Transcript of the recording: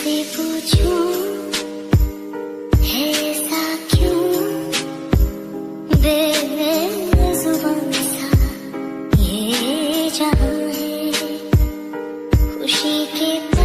तुझसे पूछूं है ऐसा क्यों बेजुबान सा ये जहां है खुशी के